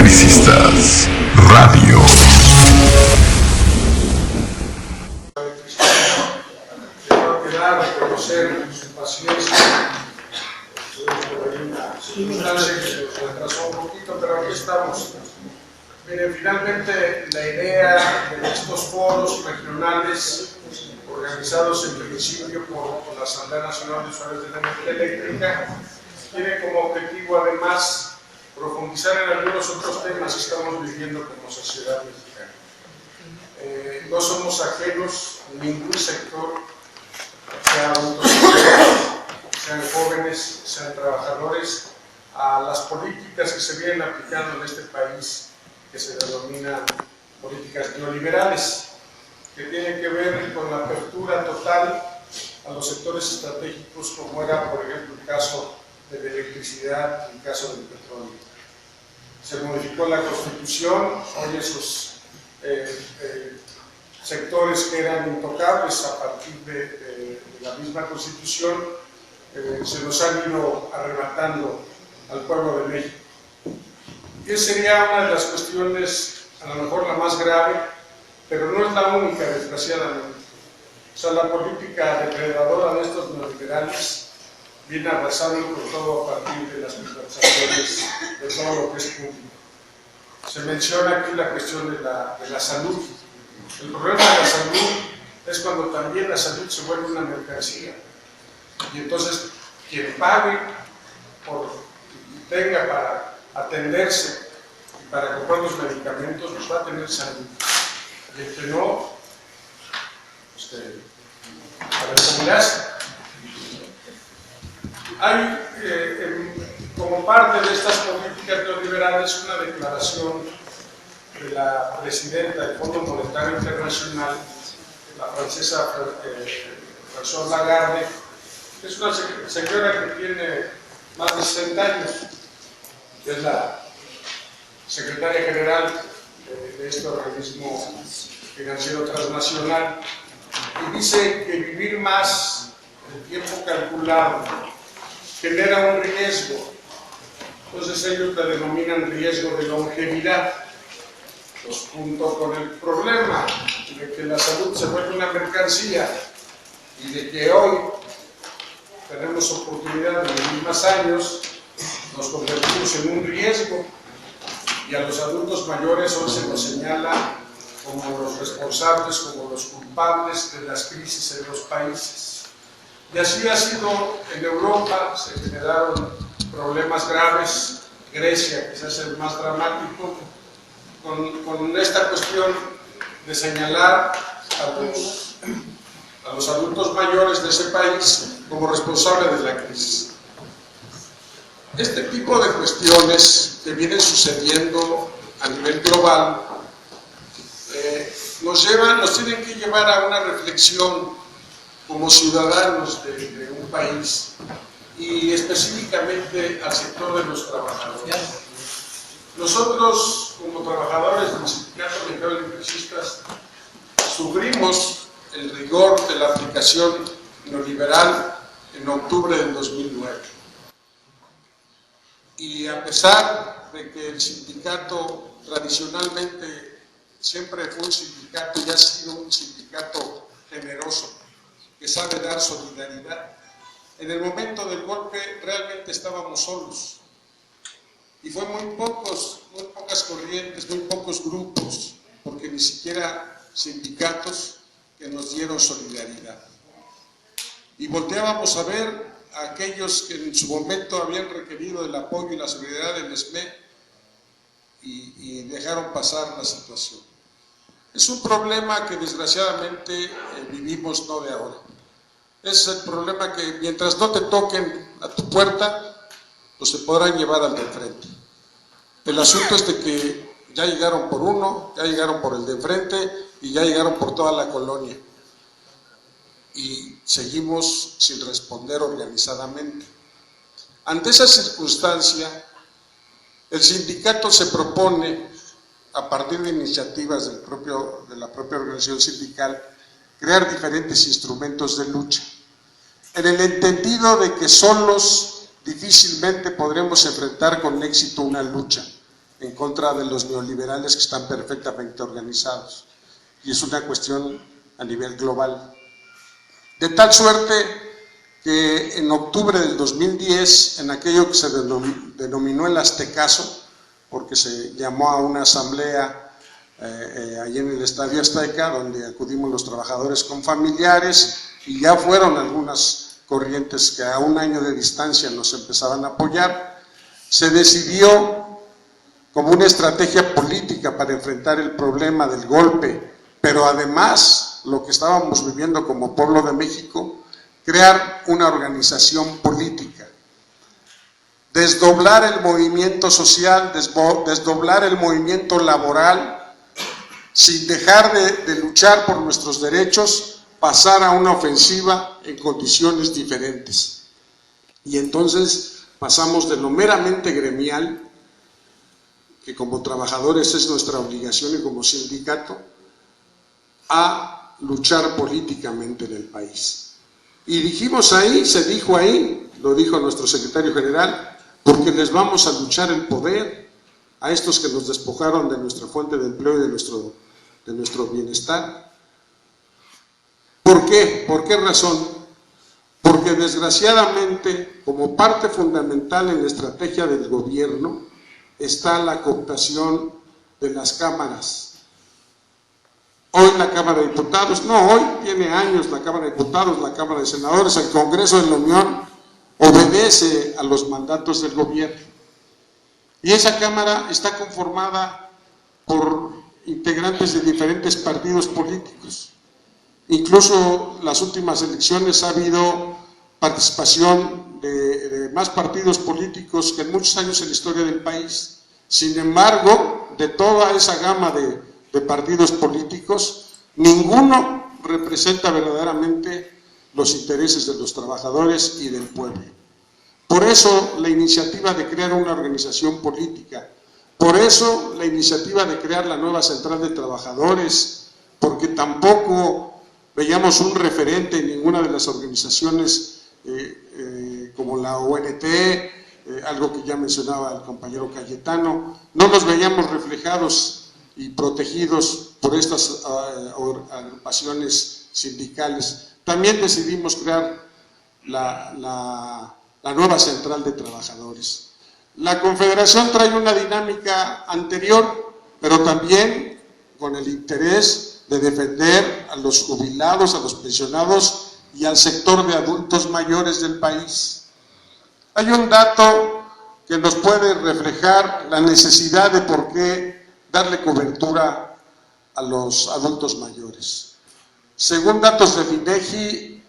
Publicistas Radio. Quiero quedar a reconocer su paciencia. Una circunstancia que nos retrasó un poquito, pero aquí estamos. Miren, finalmente la idea de estos foros regionales organizados en principio por la Asamblea Nacional de Usuarios de la Energía Eléctrica tiene como objetivo además profundizar en algunos otros temas que estamos viviendo como sociedad mexicana. No somos ajenos en ningún sector, sean adultos, sean jóvenes, sean trabajadores, a las políticas que se vienen aplicando en este país que se denominan políticas neoliberales, que tienen que ver con la apertura total a los sectores estratégicos como era, por ejemplo, el caso de la electricidad y el caso del petróleo. Se modificó la Constitución, hoy esos sectores que eran intocables a partir de la misma Constitución se nos han ido arrebatando al pueblo de México. Y esa sería una de las cuestiones, a lo mejor la más grave, pero no es la única, desgraciadamente. O sea, la política depredadora de estos neoliberales viene arrasando con todo a partir de las privatizaciones de todo lo que es público. Se menciona aquí la cuestión de la salud. El problema de la salud es cuando también la salud se vuelve una mercancía. Y entonces, quien pague y tenga para atenderse y para comprar los medicamentos, pues va a tener salud. Y el que no, a ver cómo le hace. Hay, como parte de estas políticas neoliberales, una declaración de la presidenta del Fondo Monetario Internacional, la francesa Françoise Lagarde, que es una señora que tiene más de 60 años, que es la secretaria general de este organismo financiero transnacional, y dice que vivir más el tiempo calculado genera un riesgo. Entonces ellos le denominan riesgo de longevidad. Pues junto con el problema de que la salud se vuelve una mercancía y de que hoy tenemos oportunidad de vivir más años, nos convertimos en un riesgo y a los adultos mayores hoy se nos señala como los responsables, como los culpables de las crisis en los países. Y así ha sido en Europa, se generaron problemas graves, Grecia quizás el más dramático, con esta cuestión de señalar a los adultos mayores de ese país como responsables de la crisis. Este tipo de cuestiones que vienen sucediendo a nivel global nos tienen que llevar a una reflexión como ciudadanos de un país y específicamente al sector de los trabajadores. Nosotros, como trabajadores del Sindicato Mexicano de Electricistas, sufrimos el rigor de la aplicación neoliberal en octubre del 2009. Y a pesar de que el sindicato tradicionalmente siempre fue un sindicato y ha sido un sindicato generoso, que sabe dar solidaridad, en el momento del golpe realmente estábamos solos. Y fue muy pocas corrientes, muy pocos grupos, porque ni siquiera sindicatos que nos dieron solidaridad. Y volteábamos a ver a aquellos que en su momento habían requerido el apoyo y la solidaridad del SME y dejaron pasar la situación. Es un problema que desgraciadamente vivimos no de ahora. Es el problema que mientras no te toquen a tu puerta, pues se podrán llevar al de enfrente. El asunto es de que ya llegaron por uno, ya llegaron por el de enfrente y ya llegaron por toda la colonia. Y seguimos sin responder organizadamente. Ante esa circunstancia, el sindicato se propone, a partir de iniciativas de la propia organización sindical, crear diferentes instrumentos de lucha, en el entendido de que solos difícilmente podremos enfrentar con éxito una lucha. en contra de los neoliberales que están perfectamente organizados. Y es una cuestión a nivel global. De tal suerte que en octubre del 2010, en aquello que se denominó el Aztecaso, porque se llamó a una asamblea allí en el Estadio Azteca, donde acudimos los trabajadores con familiares, y ya fueron algunas corrientes que a un año de distancia nos empezaban a apoyar, se decidió como una estrategia política para enfrentar el problema del golpe, pero además lo que estábamos viviendo como pueblo de México, crear una organización política, desdoblar el movimiento social, desdoblar el movimiento laboral, sin dejar de luchar por nuestros derechos, pasar a una ofensiva en condiciones diferentes. Y entonces pasamos de lo meramente gremial, que como trabajadores es nuestra obligación y como sindicato, a luchar políticamente en el país. Y dijimos ahí, se dijo ahí, lo dijo nuestro secretario general, porque les vamos a luchar el poder a estos que nos despojaron de nuestra fuente de empleo y de nuestro bienestar. ¿Por qué? ¿Por qué razón? Porque desgraciadamente, como parte fundamental en la estrategia del gobierno, está la cooptación de las cámaras. Hoy la Cámara de Diputados, no, hoy tiene años la Cámara de Diputados, la Cámara de Senadores, el Congreso de la Unión, obedece a los mandatos del gobierno. Y esa Cámara está conformada por integrantes de diferentes partidos políticos. Incluso las últimas elecciones ha habido participación de más partidos políticos que en muchos años en la historia del país. Sin embargo, de toda esa gama de partidos políticos, ninguno representa verdaderamente los intereses de los trabajadores y del pueblo. Por eso la iniciativa de crear una organización política, por eso la iniciativa de crear la nueva Central de Trabajadores, porque tampoco veíamos un referente en ninguna de las organizaciones como la ONT, algo que ya mencionaba el compañero Cayetano, no nos veíamos reflejados y protegidos por estas agrupaciones sindicales. También decidimos crear la nueva Central de Trabajadores. La Confederación trae una dinámica anterior, pero también con el interés de defender a los jubilados, a los pensionados y al sector de adultos mayores del país. Hay un dato que nos puede reflejar la necesidad de por qué darle cobertura a los adultos mayores. Según datos del INEGI,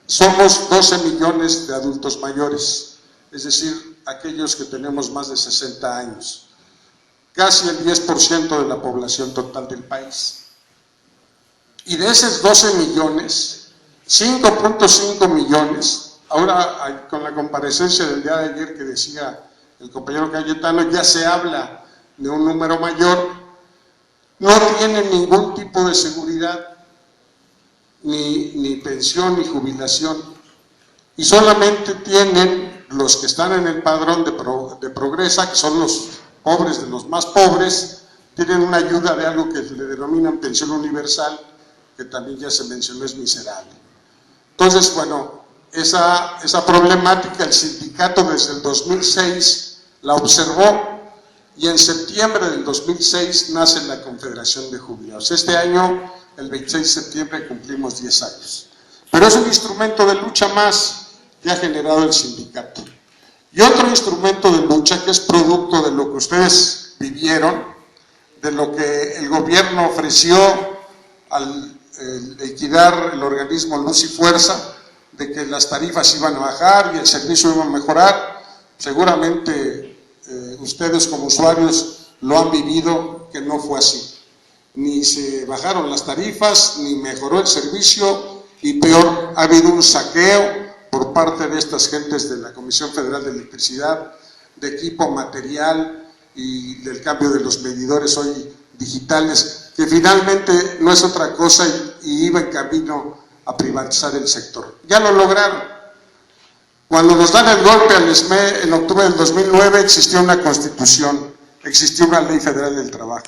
somos 12 millones de adultos mayores, es decir, aquellos que tenemos más de 60 años, casi el 10% de la población total del país. Y de esos 12 millones, 5.5 millones, ahora con la comparecencia del día de ayer que decía el compañero Cayetano, ya se habla de un número mayor, no tienen ningún tipo de seguridad, ni pensión ni jubilación, y solamente tienen los que están en el padrón de Progresa, que son los pobres de los más pobres, tienen una ayuda de algo que le denominan pensión universal, que también ya se mencionó, es miserable. Entonces, bueno, esa problemática el sindicato desde el 2006 la observó, y en septiembre del 2006 nace la Confederación de Jubilados. Este año, el 26 de septiembre, cumplimos 10 años. Pero es un instrumento de lucha más que ha generado el sindicato. Y otro instrumento de lucha que es producto de lo que ustedes vivieron, de lo que el gobierno ofreció al liquidar el organismo Luz y Fuerza, de que las tarifas iban a bajar y el servicio iba a mejorar. Seguramente ustedes como usuarios lo han vivido, que no fue así. Ni se bajaron las tarifas, ni mejoró el servicio, y peor, ha habido un saqueo por parte de estas gentes de la Comisión Federal de Electricidad, de equipo, material y del cambio de los medidores hoy digitales, que finalmente no es otra cosa y iba en camino a privatizar el sector. Ya lo lograron. Cuando nos dan el golpe al SME en octubre del 2009 existió una constitución existía una ley federal del trabajo.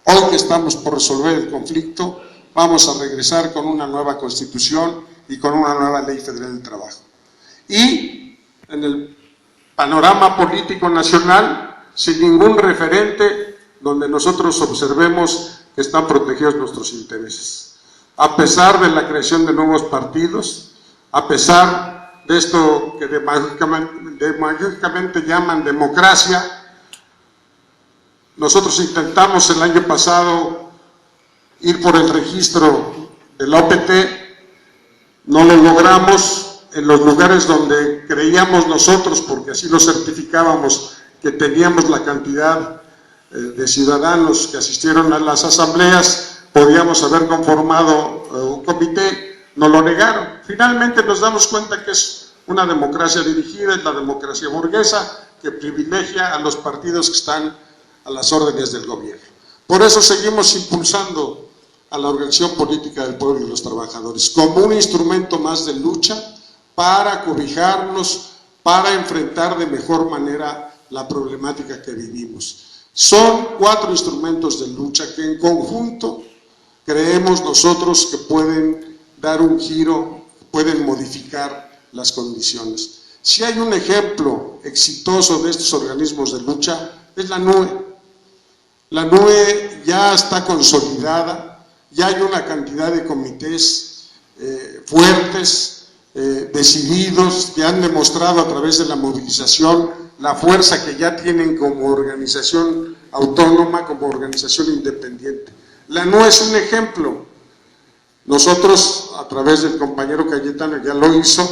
Hoy que estamos por resolver el conflicto, vamos a regresar con una nueva constitución y con una nueva ley federal del trabajo. Y en el panorama político nacional, sin ningún referente donde nosotros observemos que están protegidos nuestros intereses. A pesar de la creación de nuevos partidos, a pesar de esto que demagógicamente llaman democracia, nosotros intentamos el año pasado ir por el registro de la OPT, no lo logramos en los lugares donde creíamos nosotros, porque así lo certificábamos, que teníamos la cantidad de ciudadanos que asistieron a las asambleas, podíamos haber conformado un comité, nos lo negaron. Finalmente nos damos cuenta que es una democracia dirigida, es la democracia burguesa que privilegia a los partidos que están a las órdenes del gobierno. Por eso seguimos impulsando a la organización política del pueblo y los trabajadores como un instrumento más de lucha para cobijarnos, para enfrentar de mejor manera la problemática que vivimos. Son 4 instrumentos de lucha que en conjunto creemos nosotros que pueden dar un giro, pueden modificar las condiciones. Si hay un ejemplo exitoso de estos organismos de lucha, es la NUE. La NUE ya está consolidada, ya hay una cantidad de comités fuertes, decididos, que han demostrado a través de la movilización la fuerza que ya tienen como organización autónoma, como organización independiente. La NUE es un ejemplo. Nosotros, a través del compañero Cayetano, ya lo hizo,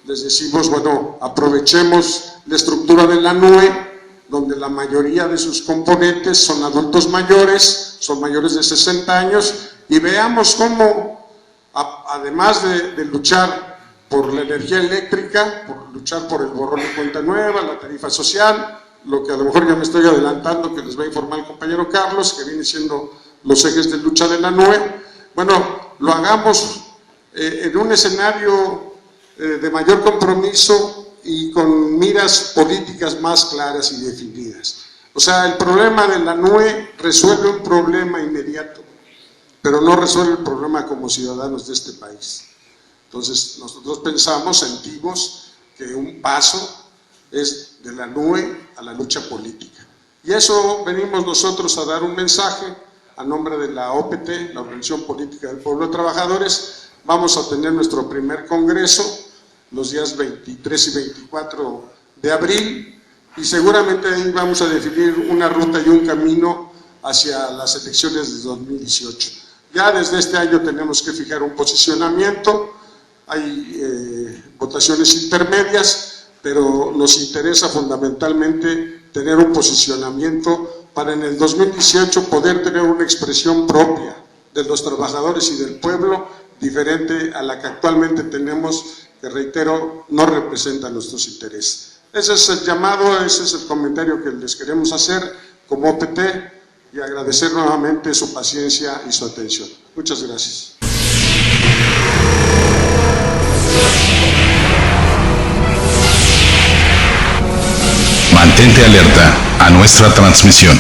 les decimos, bueno, aprovechemos la estructura de la NUE, donde la mayoría de sus componentes son adultos mayores, son mayores de 60 años, y veamos cómo, además de luchar por la energía eléctrica, por luchar por el borrón de cuenta nueva, la tarifa social, lo que a lo mejor ya me estoy adelantando, que les va a informar el compañero Carlos, que viene siendo los ejes de lucha de la NUE, bueno, lo hagamos en un escenario de mayor compromiso y con miras políticas más claras y definidas. O sea, el problema de la NUE resuelve un problema inmediato, pero no resuelve el problema como ciudadanos de este país. Entonces, nosotros pensamos, sentimos que un paso es de la NUE a la lucha política. Y eso venimos nosotros a dar un mensaje a nombre de la OPT, la Organización Política del Pueblo de Trabajadores. Vamos a tener nuestro primer congreso los días 23 y 24 de abril y seguramente ahí vamos a definir una ruta y un camino hacia las elecciones de 2018. Ya desde este año tenemos que fijar un posicionamiento. Hay votaciones intermedias, pero nos interesa fundamentalmente tener un posicionamiento para en el 2018 poder tener una expresión propia de los trabajadores y del pueblo, diferente a la que actualmente tenemos, que reitero, no representa nuestros intereses. Ese es el llamado, ese es el comentario que les queremos hacer como OPT y agradecer nuevamente su paciencia y su atención. Muchas gracias. Mantente alerta a nuestra transmisión.